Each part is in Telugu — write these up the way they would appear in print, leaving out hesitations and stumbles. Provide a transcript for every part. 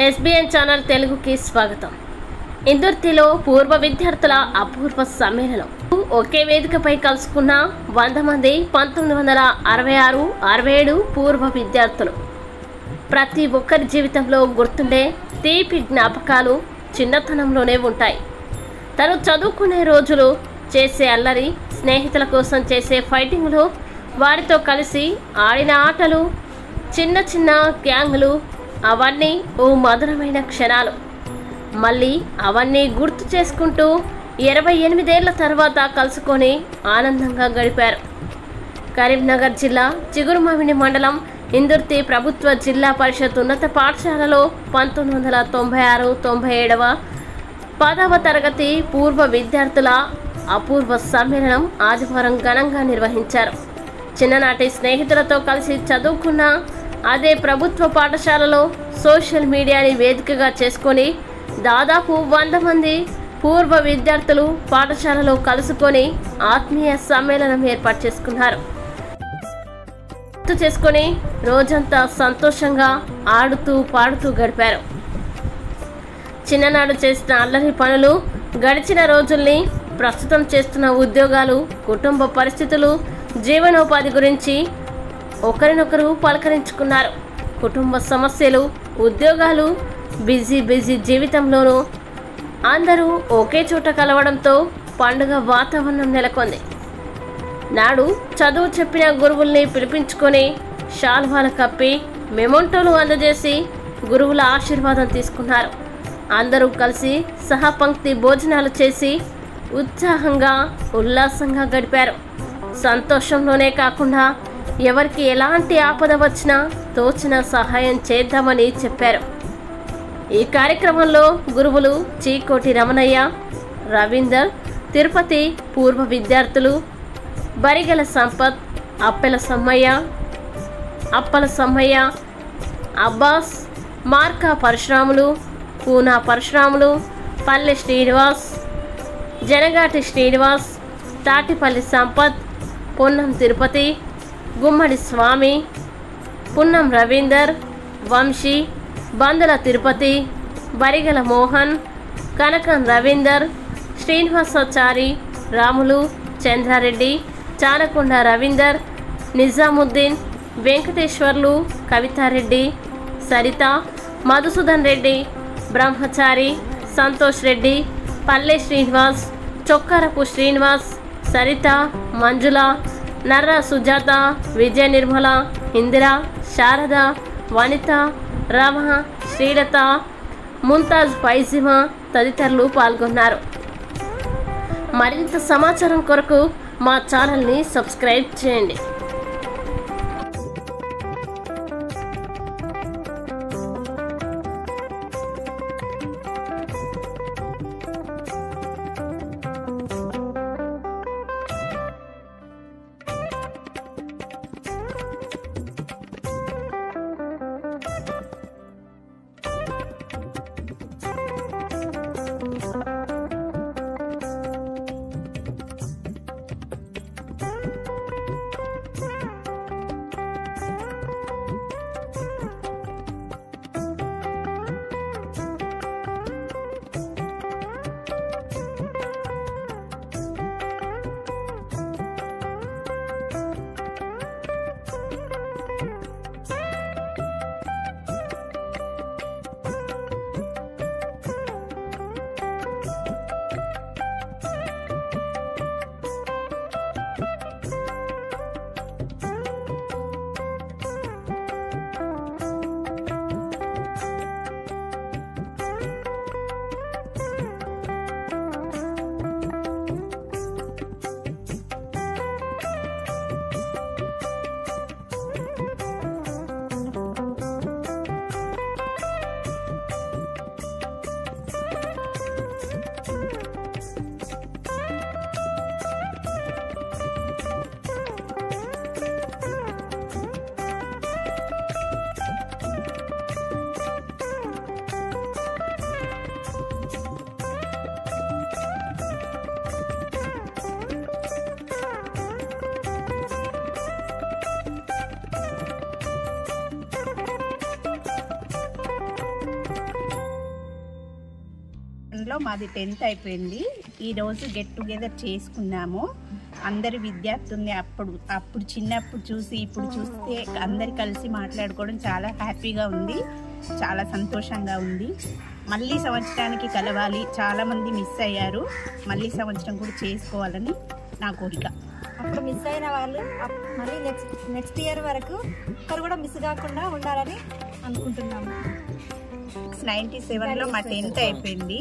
ఎస్బిఎన్ ఛానల్ తెలుగుకి స్వాగతం. ఇందుర్తిలో పూర్వ విద్యార్థుల అపూర్వ సమ్మేళనం. ఒకే వేదికపై కలుసుకున్న 100 మంది 1966-67 పూర్వ విద్యార్థులు. ప్రతి ఒక్కరి జీవితంలో గుర్తుండే తీపి జ్ఞాపకాలు చిన్నతనంలోనే ఉంటాయి. తను చదువుకునే రోజులు, చేసే అల్లరి, స్నేహితుల కోసం చేసే ఫైటింగ్లు, వారితో కలిసి ఆడిన ఆటలు, చిన్న చిన్న గ్యాంగులు, అవన్నీ ఓ మధురమైన క్షణాలు. మళ్ళీ అవన్నీ గుర్తు చేసుకుంటూ 28 ఏళ్ల తర్వాత కలుసుకొని ఆనందంగా గడిపారు. కరీంనగర్ జిల్లా చిగురుమామిడి మండలం ఇందుర్తి ప్రభుత్వ జిల్లా పరిషత్ ఉన్నత పాఠశాలలో 1996-97 10వ తరగతి పూర్వ విద్యార్థుల అపూర్వ సమ్మేళనం ఆదివారం ఘనంగా నిర్వహించారు. చిన్ననాటి స్నేహితులతో కలిసి చదువుకున్న అదే ప్రభుత్వ పాఠశాలలో సోషల్ మీడియాని వేదికగా చేసుకొని దాదాపు 100 మంది పూర్వ విద్యార్థులు పాఠశాలలో కలుసుకొని ఆత్మీయ సమ్మేళనం ఏర్పాటు చేసుకొని రోజంతా సంతోషంగా ఆడుతూ పాడుతూ గడిపారు. చిన్ననాడు చేసిన అల్లరి పనులు, గడిచిన రోజుల్ని, ప్రస్తుతం చేస్తున్న ఉద్యోగాలు, కుటుంబ పరిస్థితులు, జీవనోపాధి గురించి ఒకరినొకరు పలకరించుకున్నారు. కుటుంబ సమస్యలు, ఉద్యోగాలు, బిజీ జీవితంలోనూ అందరూ ఒకే చోట కలవడంతో పండుగ వాతావరణం నెలకొంది. నాడు చదువు చెప్పిన గురువుల్ని పిలిపించుకొని శాల్వాలు కప్పి మెమోంటోలు అందజేసి గురువుల ఆశీర్వాదం తీసుకున్నారు. అందరూ కలిసి సహపంక్తి భోజనాలు చేసి ఉత్సాహంగా ఉల్లాసంగా గడిపారు. సంతోషంలోనే కాకుండా ఎవరికి ఎలాంటి ఆపద వచ్చినా తోచిన సహాయం చేద్దామని చెప్పారు. ఈ కార్యక్రమంలో గురువులు చీకోటి రమణయ్య, రవీందర్, తిరుపతి పూర్వ విద్యార్థులు బరిగెల సంపత్, అప్పల సమ్మయ్య, అబ్బాస్, మార్కా పరశురాములు, పూనా పరశురాములు, పల్లె శ్రీనివాస్, జనగాటి శ్రీనివాస్, తాటిపల్లి సంపత్, పొన్నం తిరుపతి, గుమ్మడి స్వామి, పున్నం రవీందర్, వంశీ, బందుల తిరుపతి, బరిగల మోహన్, కనకం రవీందర్, శ్రీనివాసాచారి, రాములు, చంద్రారెడ్డి, చానకొండ రవీందర్, నిజాముద్దీన్, వెంకటేశ్వర్లు, కవితారెడ్డి, సరిత, మధుసూదన్ రెడ్డి, బ్రహ్మచారి, సంతోష్ రెడ్డి, పల్లె శ్రీనివాస్, చొక్కారపు శ్రీనివాస్, సరిత, మంజుల, నర్ర సుజాత, విజయ నిర్మల, ఇందిర, శారద, వనిత, రమ, శ్రీలత, ముంతాజ్ ఫైజిమా తదితరులు పాల్గొన్నారు. మరింత సమాచారం కొరకు మా ఛానల్ని సబ్స్క్రైబ్ చేయండి. దాంట్లో మాది 10th అయిపోయింది. ఈరోజు గెట్ టుగెదర్ చేసుకున్నాము. అందరి విద్యార్థుల్ని అప్పుడు చిన్నప్పుడు చూసి ఇప్పుడు చూస్తే అందరు కలిసి మాట్లాడుకోవడం చాలా హ్యాపీగా ఉంది, చాలా సంతోషంగా ఉంది. మళ్ళీ సంవత్సరానికి కలవాలి. చాలామంది మిస్ అయ్యారు, మళ్ళీ సంవత్సరం కూడా చేసుకోవాలని నా కోరిక. అప్పుడు మిస్ అయిన వాళ్ళు మళ్ళీ నెక్స్ట్ ఇయర్ వరకు ఒకరు కూడా మిస్ కాకుండా ఉండాలని అనుకుంటున్నాము. 97లో మా 10th అయిపోయింది.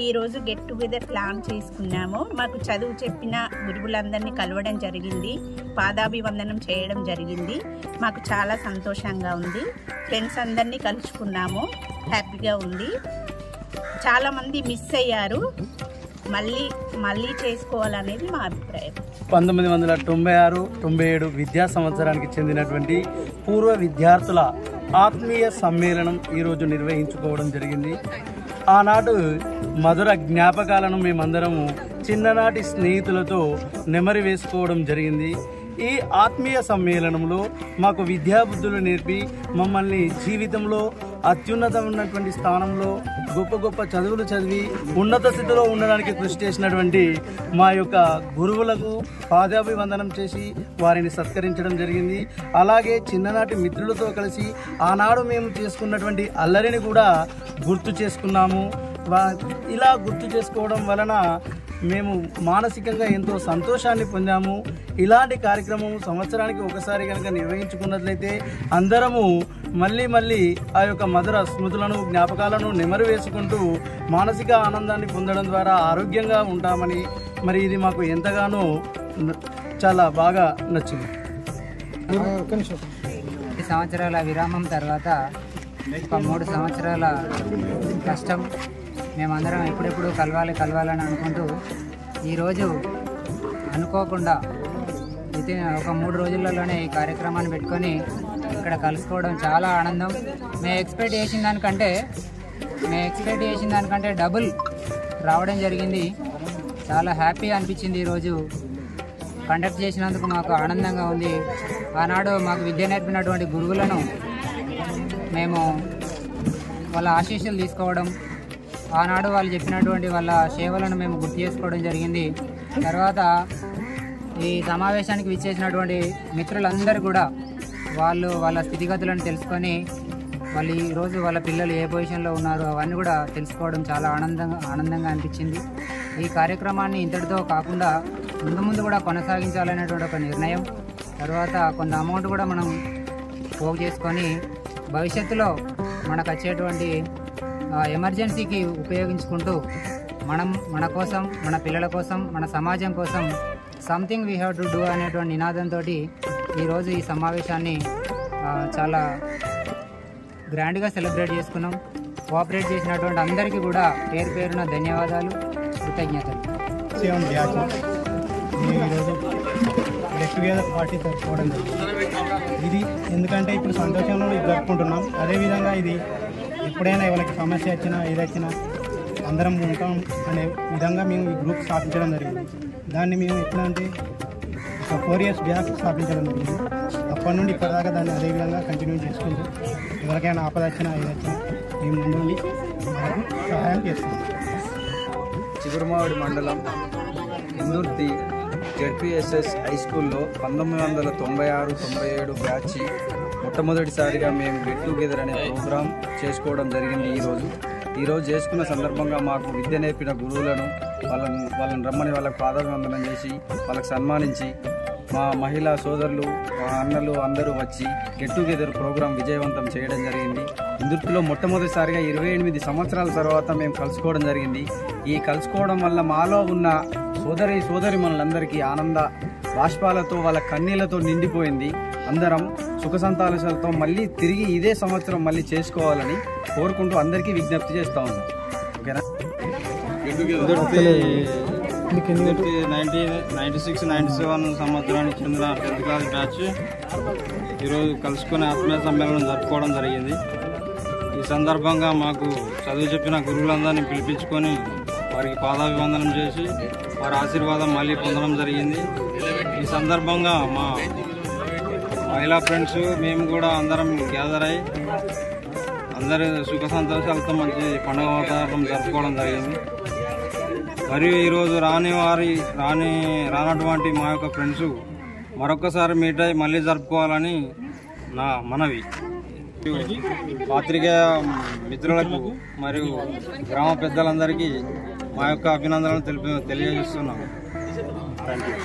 ఈరోజు గెట్ టుగెదర్ ప్లాన్ చేసుకున్నాము. మాకు చదువు చెప్పిన గురువులందరినీ కలవడం జరిగింది, పాదాభివందనం చేయడం జరిగింది. మాకు చాలా సంతోషంగా ఉంది. ఫ్రెండ్స్ అందరినీ కలుసుకున్నాము, హ్యాపీగా ఉంది. చాలామంది మిస్ అయ్యారు, మళ్ళీ చేసుకోవాలనేది మా అభిప్రాయం. 1996-97 విద్యా సంవత్సరానికి చెందినటువంటి పూర్వ విద్యార్థుల ఆత్మీయ సమ్మేళనం ఈరోజు నిర్వహించుకోవడం జరిగింది. ఆనాడు మధుర జ్ఞాపకాలను మేమందరము చిన్ననాటి స్నేహితులతో నెమరి వేసుకోవడం జరిగింది. ఈ ఆత్మీయ సమ్మేళనంలో మాకు విద్యాబుద్ధులు నేర్పి మమ్మల్ని జీవితంలో అత్యున్నతమైనటువంటి స్థానంలో గొప్ప గొప్ప చదువులు చదివి ఉన్నత స్థితిలో ఉండడానికి కృషి చేసినటువంటి మా యొక్క గురువులకు పాదాభివందనం చేసి వారిని సత్కరించడం జరిగింది. అలాగే చిన్ననాటి మిత్రులతో కలిసి ఆనాడు మేము చేసుకున్నటువంటి అల్లరిని కూడా గుర్తు చేసుకున్నాము. ఇలా గుర్తు చేసుకోవడం వలన మేము మానసికంగా ఎంతో సంతోషాన్ని పొందాము. ఇలాంటి కార్యక్రమం సంవత్సరానికి ఒకసారి కనుక నిర్వహించుకున్నట్లయితే అందరము మళ్ళీ ఆ యొక్క మధుర స్మృతులను జ్ఞాపకాలను నెమరు వేసుకుంటూ మానసిక ఆనందాన్ని పొందడం ద్వారా ఆరోగ్యంగా ఉంటామని మరి ఇది మాకు ఎంతగానో చాలా బాగా నచ్చింది. 2 సంవత్సరాల విరామం తర్వాత ఒక 3 సంవత్సరాల కష్టం మేమందరం ఎప్పుడెప్పుడు కలవాలని అనుకుంటూ ఈరోజు అనుకోకుండా ఒక 3 రోజులలోనే ఈ కార్యక్రమాన్ని పెట్టుకొని ఇక్కడ కలుసుకోవడం చాలా ఆనందం. మేము ఎక్స్పెక్ట్ చేసిన దానికంటే డబుల్ రావడం జరిగింది. చాలా హ్యాపీ అనిపించింది. ఈరోజు కండక్ట్ చేసినందుకు మాకు ఆనందంగా ఉంది. ఆనాడు మాకు విద్య నేర్పినటువంటి గురువులను మేము వాళ్ళ ఆశీస్సులు తీసుకోవడం, ఆనాడు వాళ్ళు చెప్పినటువంటి వాళ్ళ సేవలను మేము గుర్తు చేసుకోవడం జరిగింది. తర్వాత ఈ సమావేశానికి విచ్చేసినటువంటి మిత్రులందరూ కూడా వాళ్ళ స్థితిగతులను తెలుసుకొని వాళ్ళు ఈరోజు వాళ్ళ పిల్లలు ఏ పొజిషన్లో ఉన్నారో అవన్నీ కూడా తెలుసుకోవడం చాలా ఆనందంగా అనిపించింది. ఈ కార్యక్రమాన్ని ఇంతటితో కాకుండా ముందు కూడా కొనసాగించాలనేటువంటి ఒక నిర్ణయం. తర్వాత కొంత అమౌంట్ కూడా మనం పోగు చేసుకొని భవిష్యత్తులో మనకు వచ్చేటువంటి ఎమర్జెన్సీకి ఉపయోగించుకుంటూ మన కోసం, మన పిల్లల కోసం, మన సమాజం కోసం something we have to do అనేటువంటి నినాదంతో ఈరోజు ఈ సమావేశాన్ని చాలా గ్రాండ్గా సెలబ్రేట్ చేసుకున్నాం. కోఆపరేట్ చేసినటువంటి అందరికీ కూడా పేరున ధన్యవాదాలు, కృతజ్ఞతలు. ఈరోజు గెట్ టుగెదర్ పార్టీ జరుపుకోవడం ఇది ఎందుకంటే ఇప్పుడు సంతోషంలో జరుపుకుంటున్నాం. అదేవిధంగా ఇది ఎప్పుడైనా ఎవరికి సమస్య వచ్చినా ఏదొచ్చినా అందరం ఉంటాం అనే విధంగా మేము ఈ గ్రూప్ స్థాపించడం జరిగింది. దాన్ని మేము ఎట్లా అంటే ఒక 4 years బ్యాక్ స్థాపించడం జరిగింది. అప్పటి నుండి ఇప్పటిదాకా దాన్ని అదేవిధంగా కంటిన్యూ చేసుకుంటూ ఎవరికైనా ఆపద వచ్చినా ఏదొచ్చినా మేము ముందుండి సహాయం చేస్తాం. చిగురుమావిడి మండలం ఇందుర్తి జెడ్పీఎస్ఎస్ హై స్కూల్లో 1996-97 బ్యాచ్ మొట్టమొదటిసారిగా మేము గెట్ టుగెదర్ అనే ప్రోగ్రాం చేసుకోవడం జరిగింది. ఈరోజు చేసుకున్న సందర్భంగా మాకు విద్య నేర్పిన గురువులను వాళ్ళని రమ్మని వాళ్ళకు పాదాభివందనం చేసి వాళ్ళకి సన్మానించి మా మహిళా సోదరులు, మా అన్నలు అందరూ వచ్చి గెట్ టుగెదర్ ప్రోగ్రాం విజయవంతం చేయడం జరిగింది. ఇందులో మొట్టమొదటిసారిగా 28 సంవత్సరాల తర్వాత మేము కలుసుకోవడం జరిగింది. ఈ కలుసుకోవడం వల్ల మాలో ఉన్న సోదరి మనందరికీ ఆనంద బాష్పాలతో వాళ్ళ కన్నీళ్లతో నిండిపోయింది. అందరం సుఖ సంతోషాలతో మళ్ళీ తిరిగి ఇదే సంవత్సరం మళ్ళీ చేసుకోవాలని కోరుకుంటూ అందరికీ విజ్ఞప్తి చేస్తూ ఉన్నాం. ఓకేనా? 96-97 సంవత్సరానికి చెందిన 10th క్లాస్ బ్యాచ్ ఈరోజు కలుసుకునే ఆత్మీయ సమ్మేళనం జరుపుకోవడం జరిగింది. ఈ సందర్భంగా మాకు చదువు చెప్పిన గురువులందరినీ పిలిపించుకొని వారికి పాదాభివందనం చేసి వారి ఆశీర్వాదం మళ్ళీ పొందడం జరిగింది. ఈ సందర్భంగా మా మహిళా ఫ్రెండ్స్ మేము కూడా అందరం గ్యాదర్ అయ్యి అందరూ సుఖ సంతోషాలతో మంచి పండుగ వాతావరణం జరుపుకోవడం జరిగింది. మరియు ఈరోజు రానటువంటి మా యొక్క ఫ్రెండ్స్ మరొకసారి మీట్ అయ్యి మళ్ళీ జరుపుకోవాలని నా మనవి. పాత్రికేయ మిత్రులకు మరియు గ్రామ పెద్దలందరికీ మా యొక్క అభినందనలు తెలియజేస్తున్నాము. Thank you.